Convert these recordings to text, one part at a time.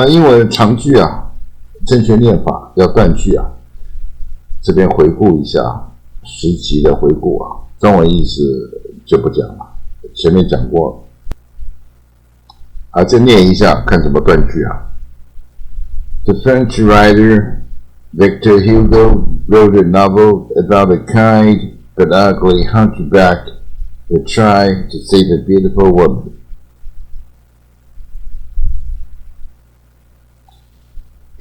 英文长句正确念法要断句这边回顾一下10集的回顾中文意思就不讲了，前面讲过再念一下看怎么断句The French writer Victor Hugo wrote a novel about a kind but ugly hunchback who tried to save a beautiful woman.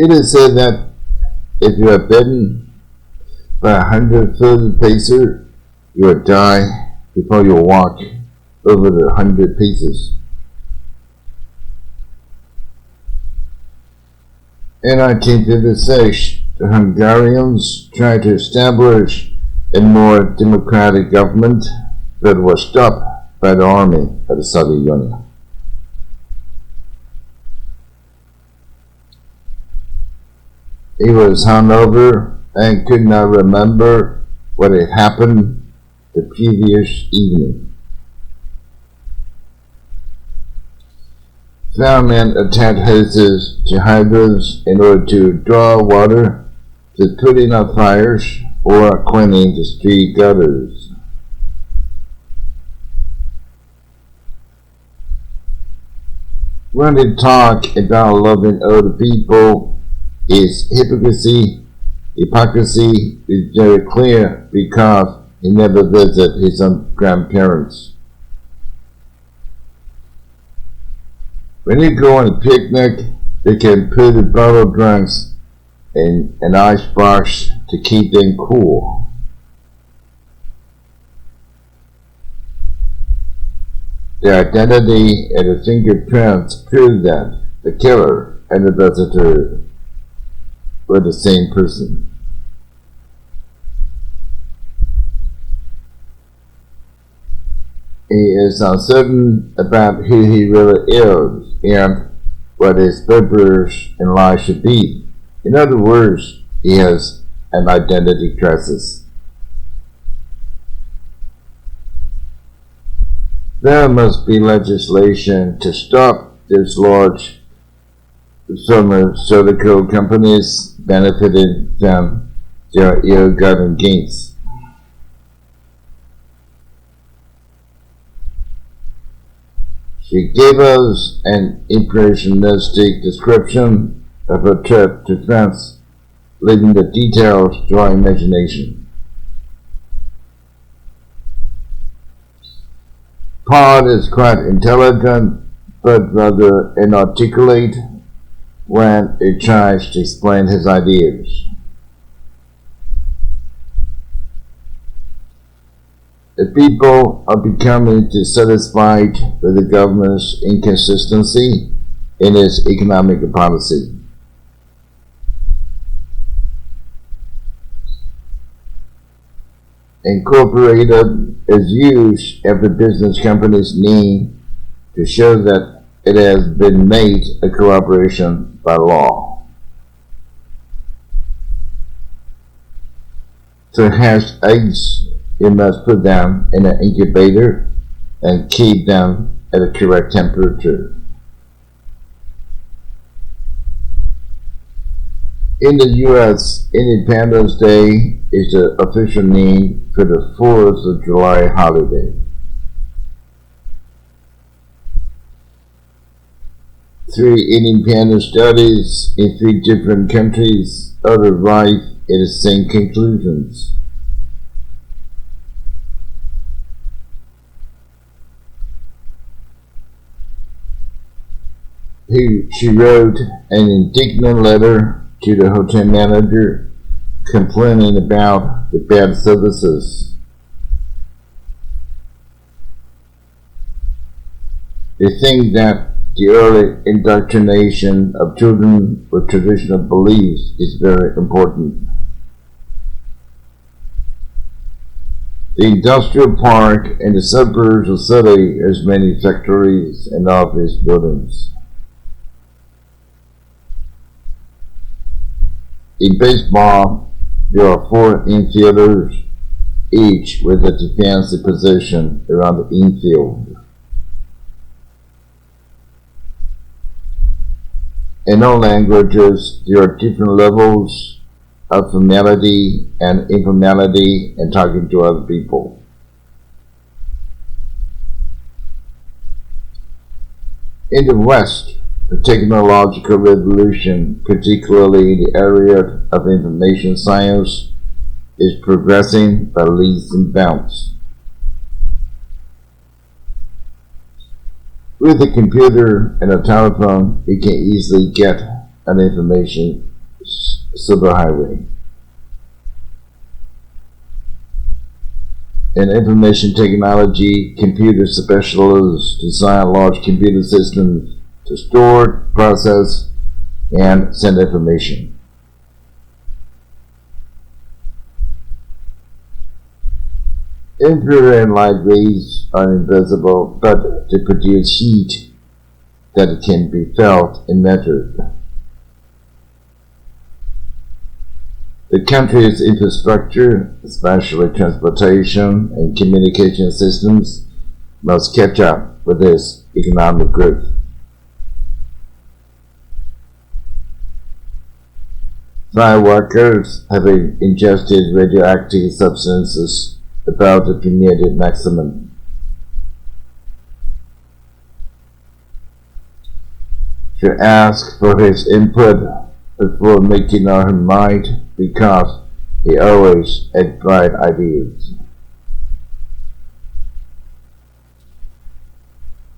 It is said that if you are bitten by 100-foot pacer, you will die before you walk over the 100 paces. In 1956, the Hungarians tried to establish a more democratic government, but was stopped by the army of the Soviet Union. He was hungover and could not remember what had happened the previous evening. Firemen attacked hoses to hydrants in order to draw water to putting out fires or cleaning the street gutters. When they talk about loving other people, his hypocrisy is very clear because he never visited his own grandparents. When you go on a picnic, they can put the bottled drinks in an ice box to keep them cool. The identity and the fingerprints prove that the killer and the visitor were the same person. He is uncertain about who he really is and what his purpose in life should be. In other words, he has an identity crisis. There must be legislation to stop these large pharmaceutical companies benefiting from their ill-gotten gains. She gave us an impressionistic description of her trip to France, leaving the details to our imagination. Pod is quite intelligent, but rather inarticulate when he tries to explain his ideas. The people are becoming dissatisfied with the government's inconsistency in its economic policy. Incorporated is used as the business company's name to show that it has been made a corporation by law. To hatch eggs, you must put them in an incubator and keep them at the correct temperature. In the U.S., Independence Day is the official name for the 4th of July holiday. 3 independent studies in 3 different countries all arrive at the same conclusions. She wrote an indignant letter to the hotel manager complaining about the bad services. They think that the early indoctrination of children with traditional beliefs is very important. The industrial park in the suburbs of the city has many factories and office buildings. In baseball, there are 4 infielders, each with a defensive position around the infield. In all languages, there are different levels of formality and informality in talking to other people. In the West, the technological revolution, particularly in the area of information science, is progressing by leaps and bounds. With a computer and a telephone, you can easily get an information superhighway. In information technology, computer specialists design large computer systems to store, process, and send information. Infrared light rays are invisible, but they produce heat that can be felt and measured. The country's infrastructure, especially transportation and communication systems, must catch up with its economic growth. Fireworkers have ingested radioactive substances about the permitted maximum. She asked for his input before making up her mind because he always had bright ideas.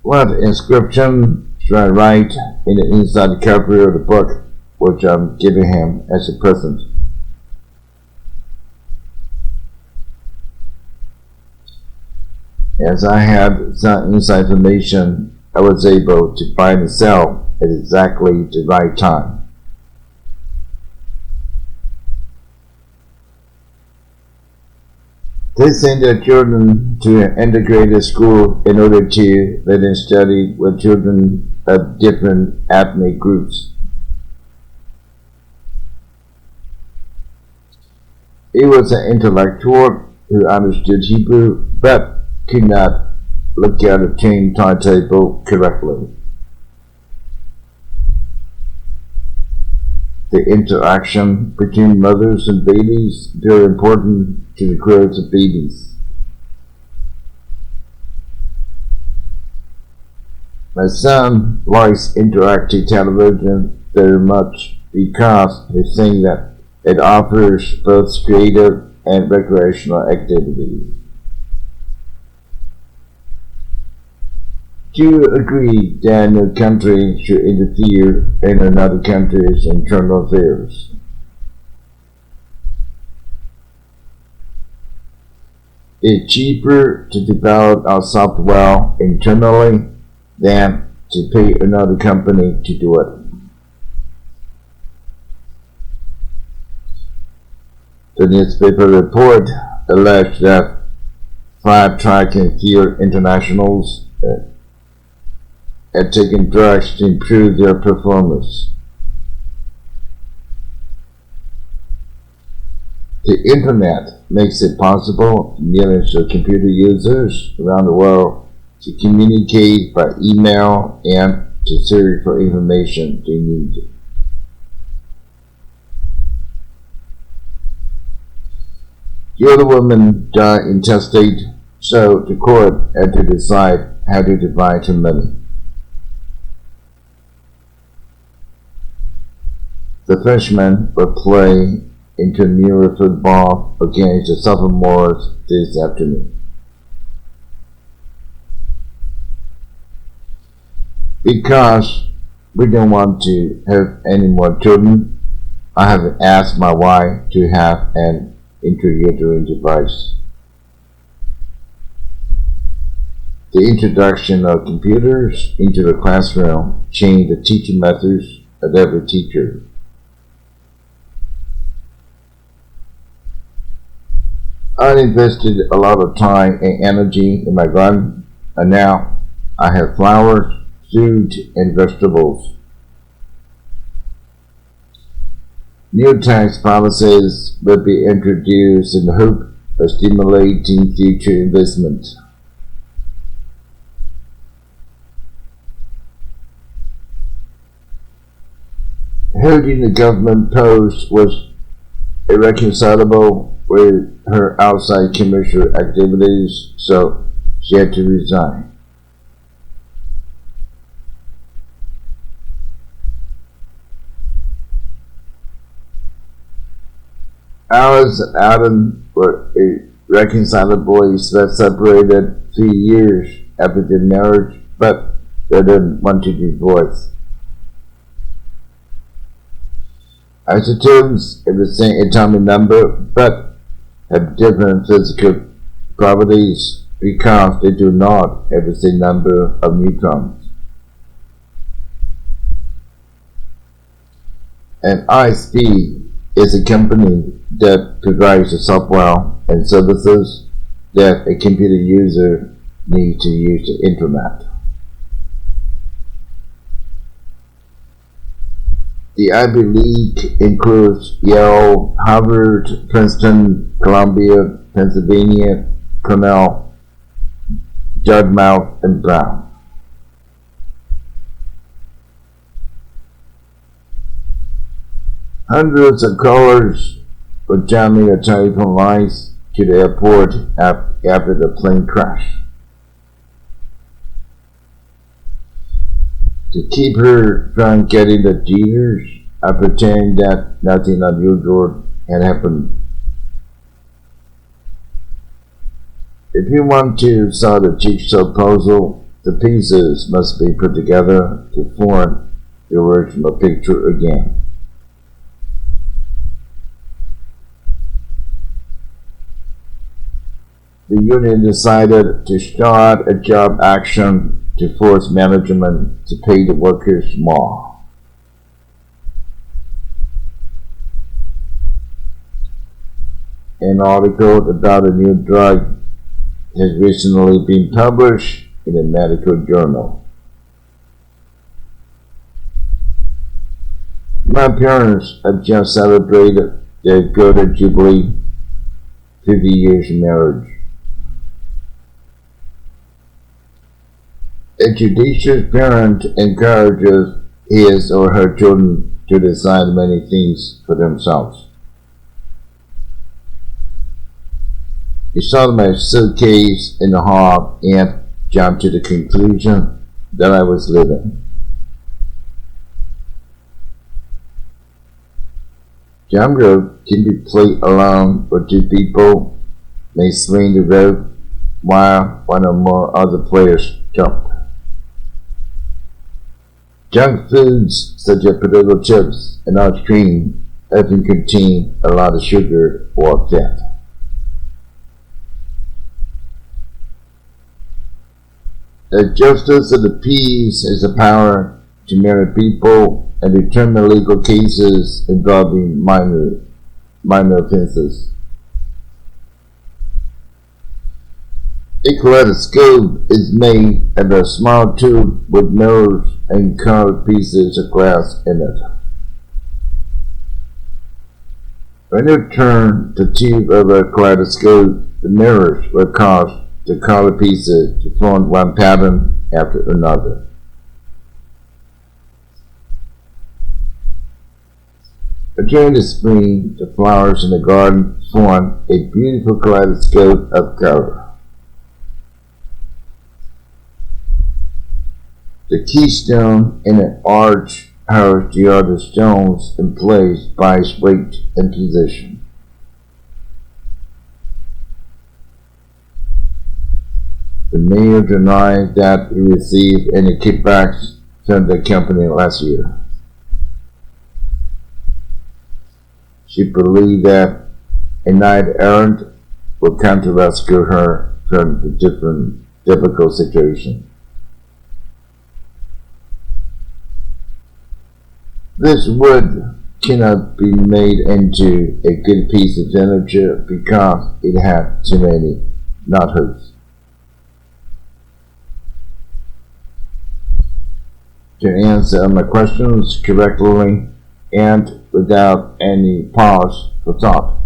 What inscription should I write in the inside cover of the book which I'm giving him as a present? As I had some inside information, I was able to buy and sell at exactly the right time. They send their children to an integrated school in order to let them study with children of different ethnic groups. He was an intellectual who understood Hebrew but could not look at a train timetable correctly. The interaction between mothers and babies is very important to the growth of babies. My son likes interactive television very much because he thinks that it offers both creative and recreational activities. Do you agree that no country should interfere in another country's internal affairs? It's cheaper to develop our software internally than to pay another company to do it. The newspaper report alleged that 5 track and field internationals had taken drugs to improve their performance. The internet makes it possible for millions of computer users around the world to communicate by email and to search for information they need. The other woman died intestate, so the court had to decide how to divide her money. The freshmen will play intramural football against the sophomores this afternoon. Because we don't want to have any more children, I have asked my wife to have an intrauterine device. The introduction of computers into the classroom changed the teaching methods of every teacher. I invested a lot of time and energy in my garden, and now I have flowers, fruit, and vegetables. New tax policies will be introduced in the hope of stimulating future investment. holding the government post was irreconcilable with her outside commercial activities, so she had to resign. Alice and Adam were irreconcilably separated 3 years after their marriage, but they didn't want to divorce. Isotopes have the same atomic number, but have different physical properties because they do not have the same number of neutrons. An ISP is a company that provides the software and services that a computer user needs to use the internet. The Ivy League includes Yale, Harvard, Princeton, Columbia, Pennsylvania, Cornell, Dartmouth, and Brown. Hundreds of callers were jamming their telephone lines to the airport after the plane crash. To keep her from getting the jitters, I pretend that nothing unusual had happened. If you want to solve the jigsaw puzzle, the pieces must be put together to form the original picture again. The union decided to start a job action to force management to pay the workers more. An article about a new drug has recently been published in a medical journal. My parents have just celebrated their golden jubilee, 50 years of marriage. A judicious parent encourages his or her children to decide many things for themselves. He saw my suitcase in the hall and jumped to the conclusion that I was living. Jump rope can be played alone, or two people may swing the rope while one or more other players jump. Junk foods such as potato chips and ice cream often contain a lot of sugar or fat. The justice of the peace has the power to marry people and determine legal cases involving minor offenses. A kaleidoscope is made of a small tube with mirrors and carved pieces of glass in it. When you turn the tube of a kaleidoscope, the mirrors will cause the colored pieces to form one pattern after another. During the spring, the flowers in the garden form a beautiful kaleidoscope of color. The keystone in an arch holds the other stones in place by its weight and position. The mayor denied that he received any kickbacks from the company last year. She believed that a knight errant would come to rescue her from the difficult situation. This wood cannot be made into a good piece of furniture because it had too many knotholes. To answer my questions correctly and without any pause for thought,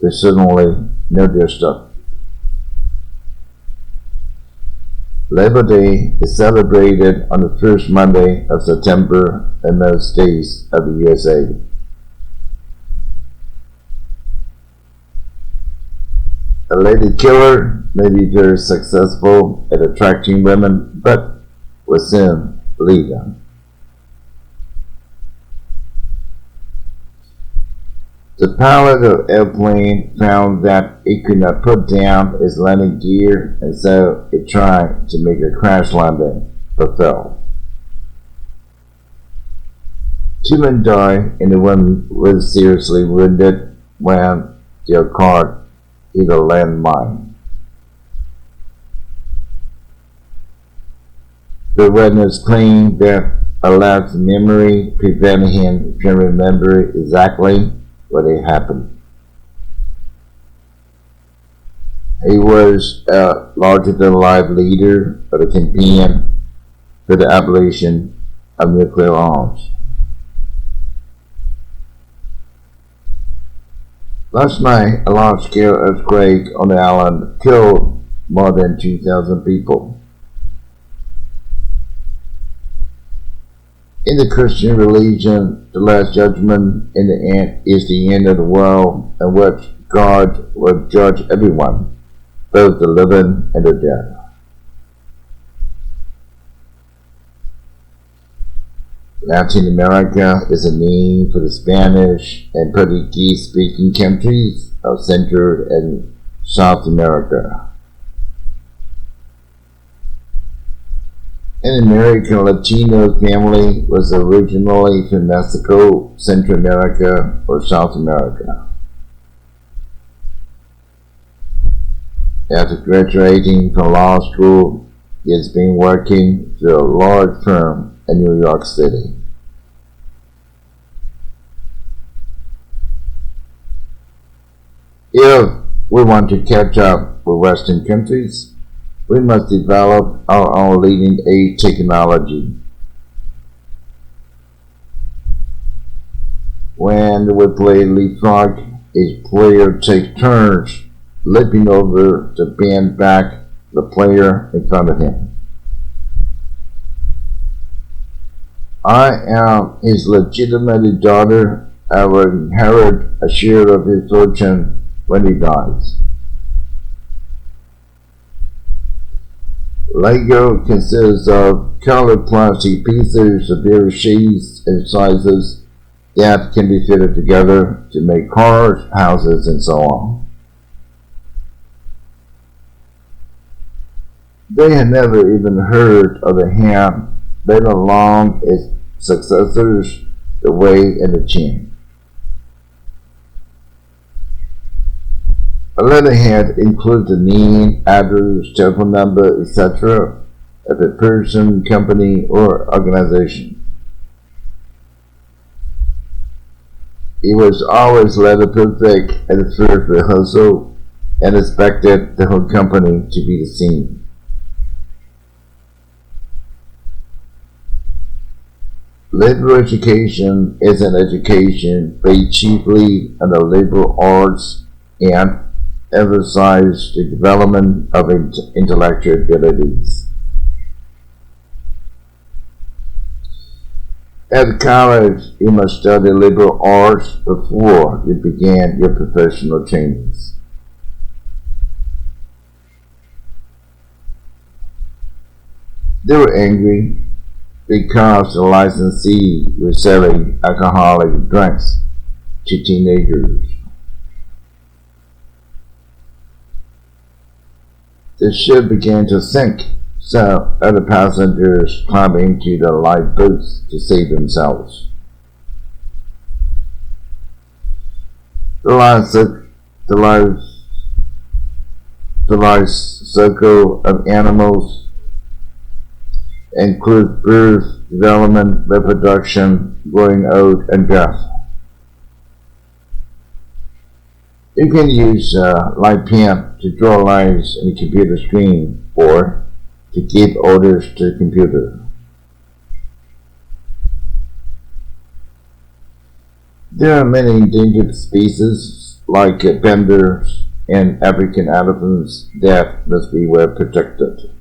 they certainly know their stuff. Labor Day is celebrated on the first Monday of September in most states of the USA. A lady killer may be very successful at attracting women, but will soon leave them. The pilot of the airplane found that it could not put down its landing gear, and so it tried to make a crash landing, but fell. 2 men died and the woman was seriously wounded when their car hit a landmine. The witness claimed that a lapse in memory prevented him from remembering exactly what had happened. He was a larger-than-life leader of the campaign for the abolition of nuclear arms. Last night, a large-scale earthquake on the island killed more than 2,000 people. In the Christian religion, the Last Judgment in the end is the end of the world, in which God will judge everyone, both the living and the dead. Latin America is a name for the Spanish and Portuguese-speaking countries of Central and South America. An American Latino family was originally from Mexico, Central America, or South America. After graduating from law school, he has been working for a large firm in New York City. If we want to catch up with Western countries, we must develop our own leading-edge technology. When we play leapfrog, each player takes turns leaping over to bend back the player in front of him. I am his legitimate daughter. I will inherit a share of his fortune when he dies. Lego consists of colored plastic pieces of various shapes and sizes that can be fitted together to make cars, houses, and so on. They had never even heard of the hand that along its successors, the way and the chin. A letterhead includes the name, address, telephone number, etc. of a person, company, or organization. It was always letter perfect at the first rehearsal and expected the whole company to be the same. Liberal education is an education based chiefly on the liberal arts and emphasize the development of intellectual abilities. At college, you must study liberal arts before you begin your professional trainings. They were angry because the licensee was selling alcoholic drinks to teenagers. The ship began to sink, so other passengers climbed into the lifeboats to save themselves. The life cycle of animals includes birth, development, reproduction, growing old, and death. You can use a light pen to draw lines on the computer screen or to give orders to the computer. There are many endangered species like pandas and African elephants that must be well protected.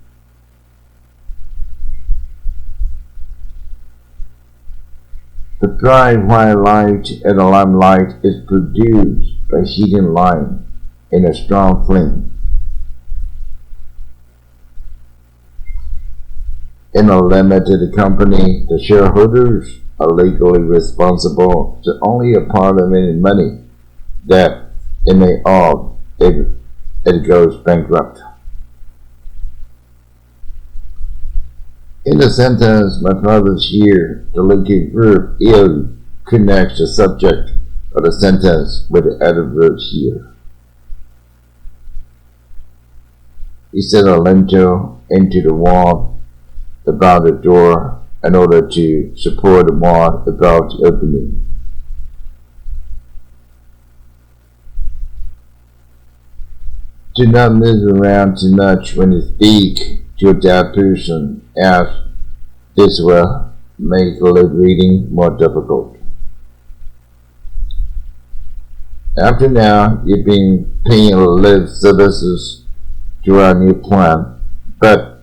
The bright white light at the limelight is produced by heating lime in a strong flame. In a limited company, the shareholders are legally responsible to only a part of any money that it may owe if it goes bankrupt. In the sentence, my father's here, the linking verb is connects the subject of the sentence with the adverb here. He set a lintel into the wall about the door in order to support the wall about the opening. Do not move around too much when you speak to a deaf person, as this will make lip reading more difficult. After now, you've been paying lip services to our new plan, but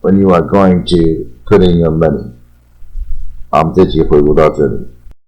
when you are going to put in your money, 这集回顾到这里。